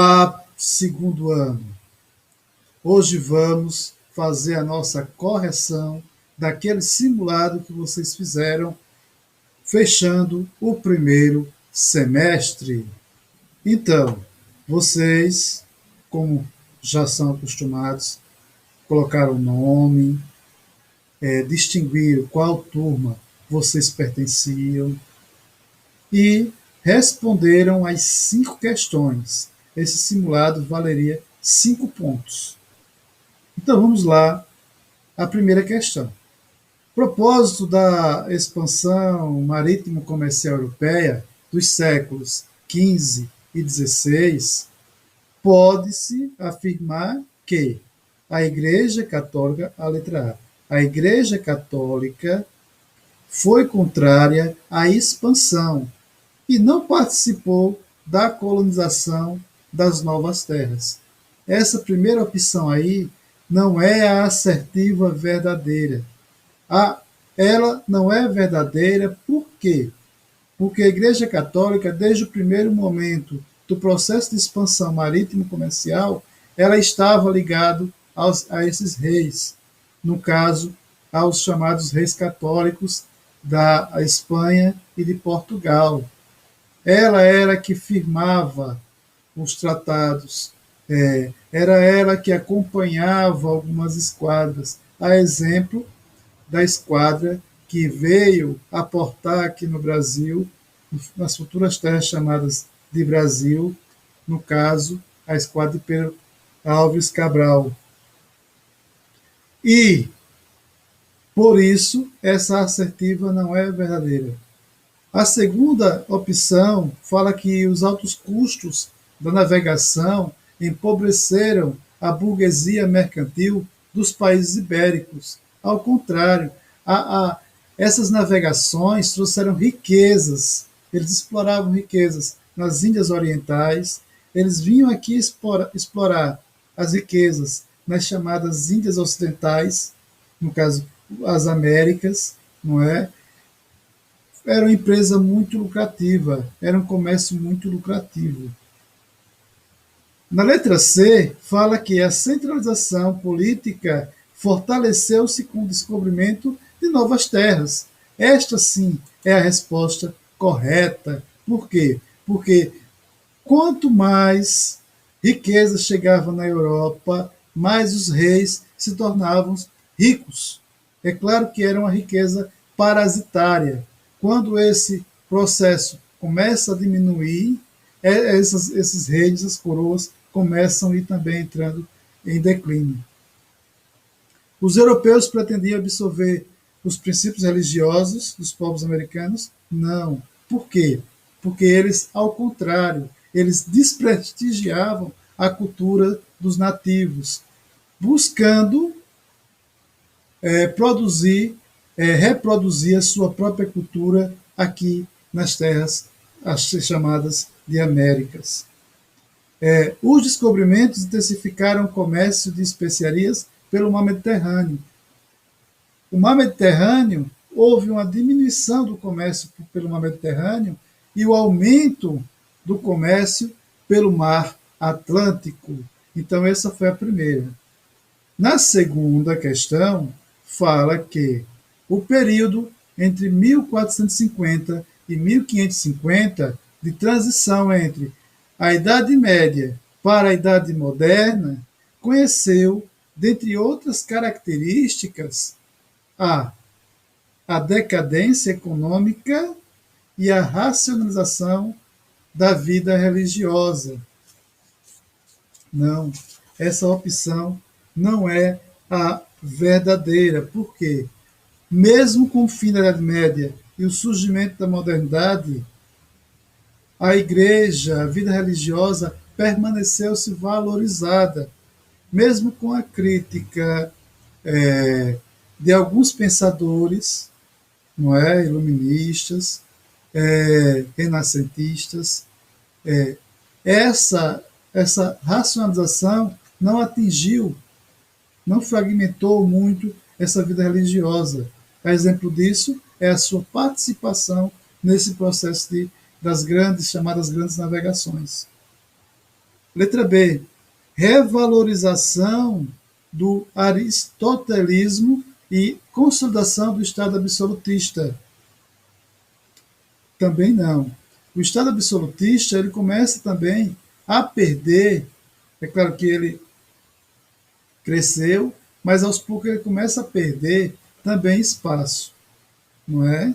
Olá, segundo ano. Hoje vamos fazer a nossa correção daquele simulado que vocês fizeram, fechando o primeiro semestre. Então, vocês, como já são acostumados, colocaram o nome, distinguiram qual turma vocês pertenciam e responderam as 5 questões. Esse simulado valeria 5 pontos. Então vamos lá, a primeira questão. Propósito da expansão marítimo-comercial europeia dos séculos XV e XVI, pode-se afirmar que a Igreja Católica, a letra A Igreja Católica foi contrária à expansão e não participou da colonização das novas terras. Essa primeira opção aí não é a assertiva verdadeira. Ela não é verdadeira por quê? Porque a Igreja Católica, desde o primeiro momento do processo de expansão marítimo-comercial, ela estava ligada a esses reis, no caso, aos chamados reis católicos da Espanha e de Portugal. Ela era que firmava os tratados, era ela que acompanhava algumas esquadras, a exemplo da esquadra que veio aportar aqui no Brasil, nas futuras terras chamadas de Brasil, no caso, a esquadra de Pedro Alves Cabral. E, por isso, essa assertiva não é verdadeira. A segunda opção fala que os altos custos da navegação empobreceram a burguesia mercantil dos países ibéricos. Ao contrário, essas navegações trouxeram riquezas, eles exploravam riquezas nas Índias Orientais, eles vinham aqui explorar as riquezas nas chamadas Índias Ocidentais, no caso, as Américas, não é? Era uma empresa muito lucrativa, era um comércio muito lucrativo. Na letra C, fala que a centralização política fortaleceu-se com o descobrimento de novas terras. Esta, sim, é a resposta correta. Por quê? Porque quanto mais riqueza chegava na Europa, mais os reis se tornavam ricos. É claro que era uma riqueza parasitária. Quando esse processo começa a diminuir, esses reis, as coroas, começam a ir também entrando em declínio. Os europeus pretendiam absorver os princípios religiosos dos povos americanos? Não. Por quê? Porque eles, ao contrário, eles desprestigiavam a cultura dos nativos, buscando reproduzir a sua própria cultura aqui nas terras as chamadas de Américas. Os descobrimentos intensificaram o comércio de especiarias pelo mar Mediterrâneo. O mar Mediterrâneo, houve uma diminuição do comércio pelo mar Mediterrâneo e o aumento do comércio pelo mar Atlântico. Então, essa foi a primeira. Na segunda questão, fala que o período entre 1450 e 1550, de transição entre a Idade Média para a Idade Moderna, conheceu, dentre outras características, a decadência econômica e a racionalização da vida religiosa. Não, essa opção não é a verdadeira. Por quê? Mesmo com o fim da Idade Média e o surgimento da modernidade, a igreja, a vida religiosa, permaneceu-se valorizada, mesmo com a crítica de alguns pensadores, não é, iluministas, renascentistas. Essa racionalização não atingiu, não fragmentou muito essa vida religiosa. A exemplo disso é a sua participação nesse processo das chamadas grandes navegações. Letra B, revalorização do aristotelismo e consolidação do Estado absolutista. Também não. O Estado absolutista ele começa também a perder, é claro que ele cresceu, mas aos poucos ele começa a perder também espaço, não é?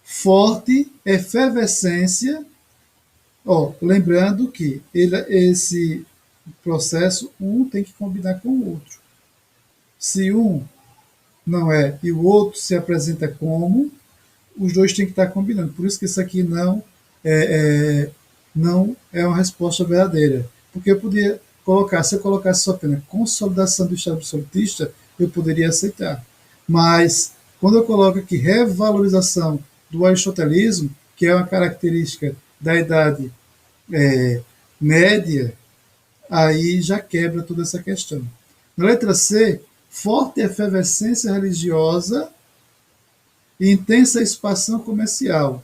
Forte efervescência, lembrando que esse processo, um tem que combinar com o outro. Se um não é e o outro se apresenta como, os dois têm que estar combinando. Por isso que isso aqui não é uma resposta verdadeira. Porque eu poderia colocar, se eu colocasse só apenas consolidação do Estado absolutista, eu poderia aceitar. Mas, quando eu coloco aqui revalorização do aristotelismo, que é uma característica da Idade Média, aí já quebra toda essa questão. Na letra C, forte efervescência religiosa e intensa expansão comercial.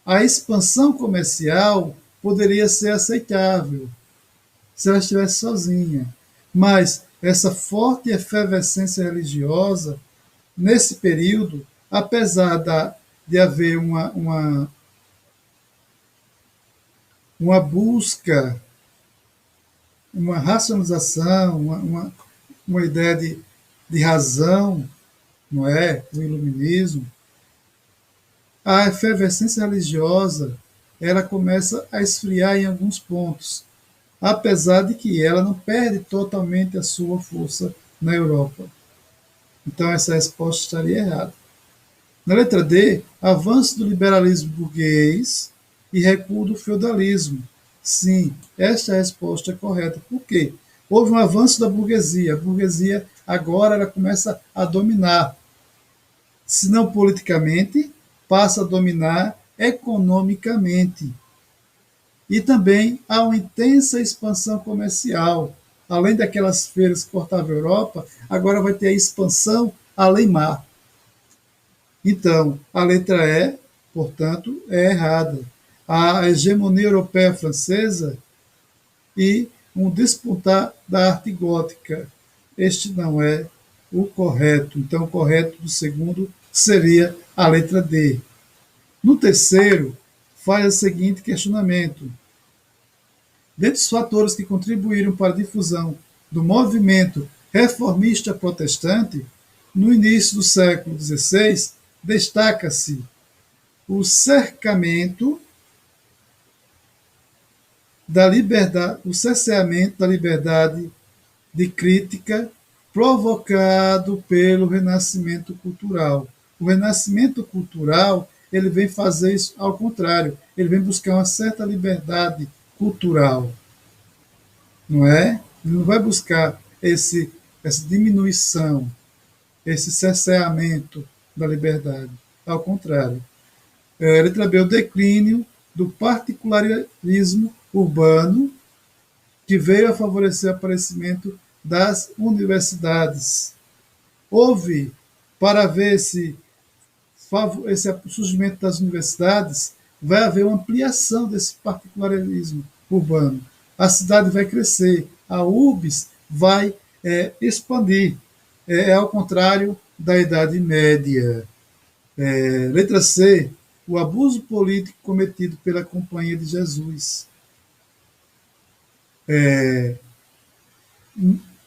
A expansão comercial poderia ser aceitável se ela estivesse sozinha, mas essa forte efervescência religiosa, nesse período, apesar de haver uma busca, uma racionalização, uma ideia de razão, não é? O iluminismo, a efervescência religiosa ela começa a esfriar em alguns pontos, apesar de que ela não perde totalmente a sua força na Europa. Então essa resposta estaria errada. Na letra D, avanço do liberalismo burguês e recuo do feudalismo. Sim, esta é a resposta correta. Por quê? Houve um avanço da burguesia. A burguesia agora ela começa a dominar, se não politicamente, passa a dominar economicamente. E também há uma intensa expansão comercial. Além daquelas feiras que cortavam a Europa, agora vai ter a expansão além-mar. Então, a letra E, portanto, é errada. A hegemonia europeia francesa e um despontar da arte gótica. Este não é o correto. Então, o correto do segundo seria a letra D. No terceiro, faz o seguinte questionamento. Dentre os fatores que contribuíram para a difusão do movimento reformista protestante, no início do século XVI, destaca-se o cerceamento da liberdade de crítica provocado pelo renascimento cultural. O renascimento cultural ele vem fazer isso ao contrário, ele vem buscar uma certa liberdade cultural, não é? Ele não vai buscar essa diminuição, esse cerceamento da liberdade, ao contrário. Letra B, o declínio do particularismo urbano que veio a favorecer o aparecimento das universidades. Houve, para ver esse surgimento das universidades, vai haver uma ampliação desse particularismo urbano. A cidade vai crescer, a urbs vai expandir. Ao contrário da Idade Média. Letra C, o abuso político cometido pela Companhia de Jesus.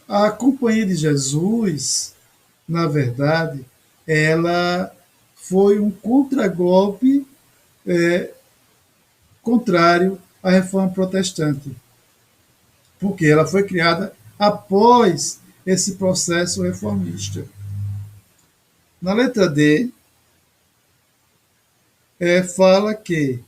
A Companhia de Jesus, na verdade, ela foi um contragolpe contrário à reforma protestante, porque ela foi criada após esse processo reformista. Na letra D, fala que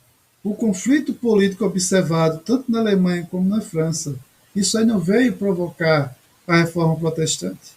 o conflito político observado tanto na Alemanha como na França, isso aí não veio provocar a reforma protestante.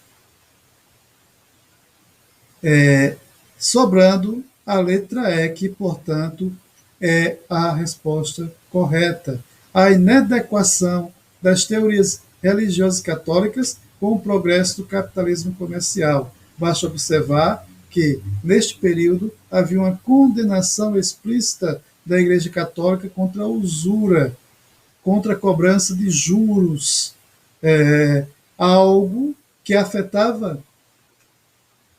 Sobrando a letra E, que, portanto, é a resposta correta. A inadequação das teorias religiosas católicas com o progresso do capitalismo comercial. Basta observar que, neste período, havia uma condenação explícita da Igreja Católica contra a usura contra a cobrança de juros, é, algo que afetava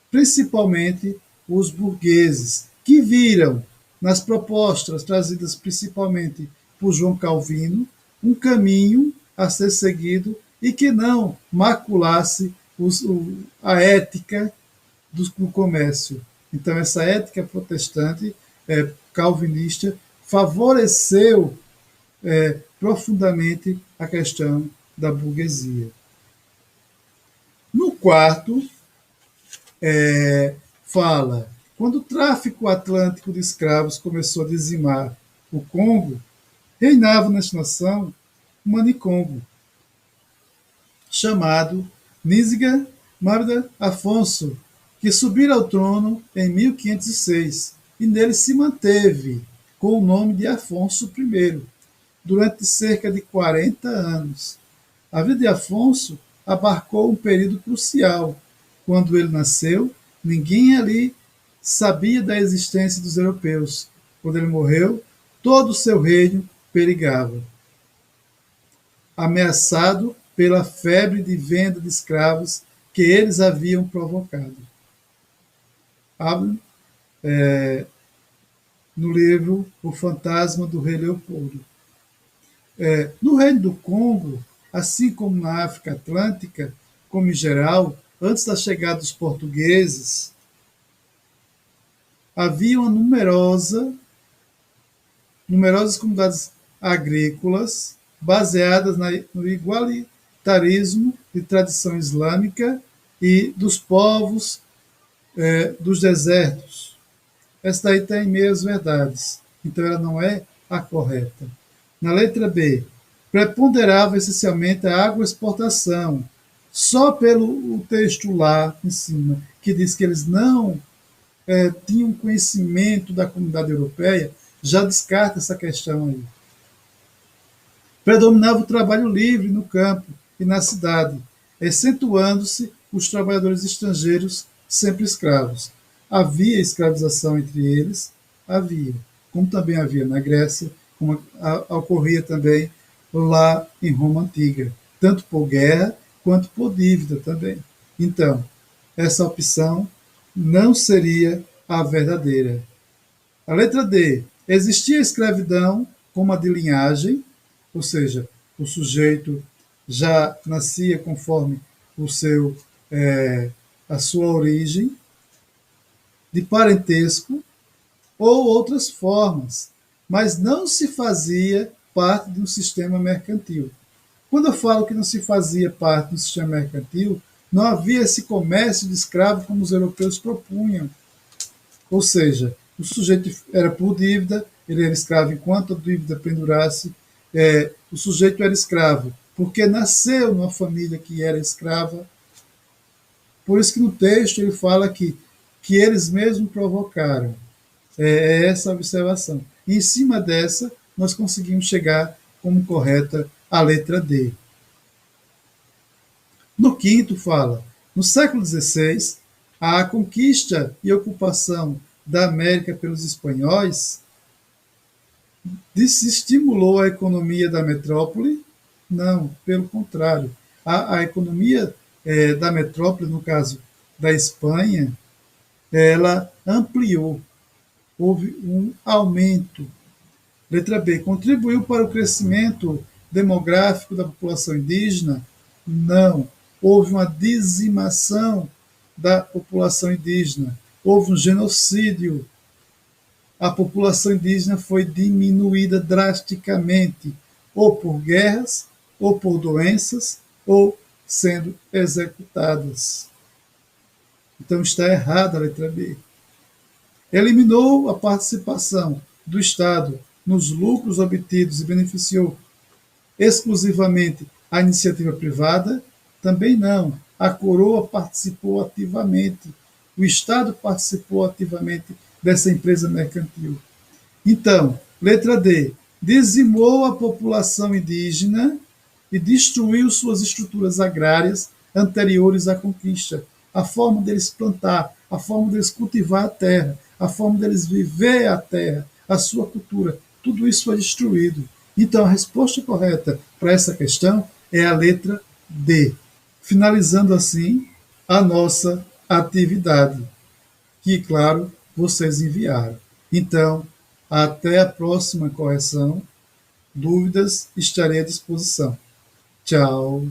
principalmente os burgueses, que viram nas propostas trazidas principalmente por João Calvino um caminho a ser seguido e que não maculasse a ética do comércio. Então, essa ética protestante, calvinista, favoreceu profundamente a questão da burguesia. No quarto, fala: quando o tráfico atlântico de escravos começou a dizimar o Congo, reinava nesta nação um manicongo, chamado Níziga Mávida Afonso, que subira ao trono em 1506 e nele se manteve com o nome de Afonso I durante cerca de 40 anos. A vida de Afonso abarcou um período crucial. Quando ele nasceu, ninguém ali sabia da existência dos europeus. Quando ele morreu, todo o seu reino perigava, ameaçado pela febre de venda de escravos que eles haviam provocado. Abre no livro O Fantasma do Rei Leopoldo. No Reino do Congo, assim como na África Atlântica, como em geral, antes da chegada dos portugueses, havia uma numerosas comunidades agrícolas baseadas no igualitarismo de tradição islâmica e dos povos dos desertos. Essa daí tem meias verdades, então ela não é a correta. Na letra B, preponderava essencialmente a agroexportação, só pelo o texto lá em cima, que diz que eles não tinham conhecimento da comunidade europeia, já descarta essa questão aí. Predominava o trabalho livre no campo e na cidade, acentuando-se os trabalhadores estrangeiros sempre escravos. Havia escravização entre eles? Havia. Como também havia na Grécia, como ocorria também lá em Roma Antiga, tanto por guerra quanto por dívida também. Então, essa opção não seria a verdadeira. A letra D. Existia escravidão como a de linhagem, ou seja, o sujeito já nascia conforme a sua origem, de parentesco ou outras formas, mas não se fazia parte de um sistema mercantil. Quando eu falo que não se fazia parte do sistema mercantil, não havia esse comércio de escravos como os europeus propunham. Ou seja, o sujeito era por dívida, ele era escravo enquanto a dívida pendurasse, o sujeito era escravo porque nasceu numa família que era escrava. Por isso que no texto ele fala que eles mesmos provocaram. É essa a observação. E em cima dessa, nós conseguimos chegar como correta a letra D. No quinto fala: no século XVI, a conquista e ocupação da América pelos espanhóis desestimulou a economia da metrópole? Não, pelo contrário. A economia da metrópole, no caso da Espanha, ela ampliou, houve um aumento. Letra B. Contribuiu para o crescimento demográfico da população indígena? Não. Houve uma dizimação da população indígena. Houve um genocídio. A população indígena foi diminuída drasticamente, ou por guerras, ou por doenças, ou sendo executadas. Então está errada a letra B. Eliminou a participação do Estado nos lucros obtidos e beneficiou exclusivamente a iniciativa privada? Também não. A coroa participou ativamente, o Estado participou ativamente dessa empresa mercantil. Então, letra D. Dizimou a população indígena e destruiu suas estruturas agrárias anteriores à conquista. A forma deles plantar, a forma deles cultivar a terra, a forma deles viver a terra, a sua cultura, tudo isso foi destruído. Então, a resposta correta para essa questão é a letra D. Finalizando assim a nossa atividade, que, claro, vocês enviaram. Então, até a próxima correção. Dúvidas, estarei à disposição. Tchau.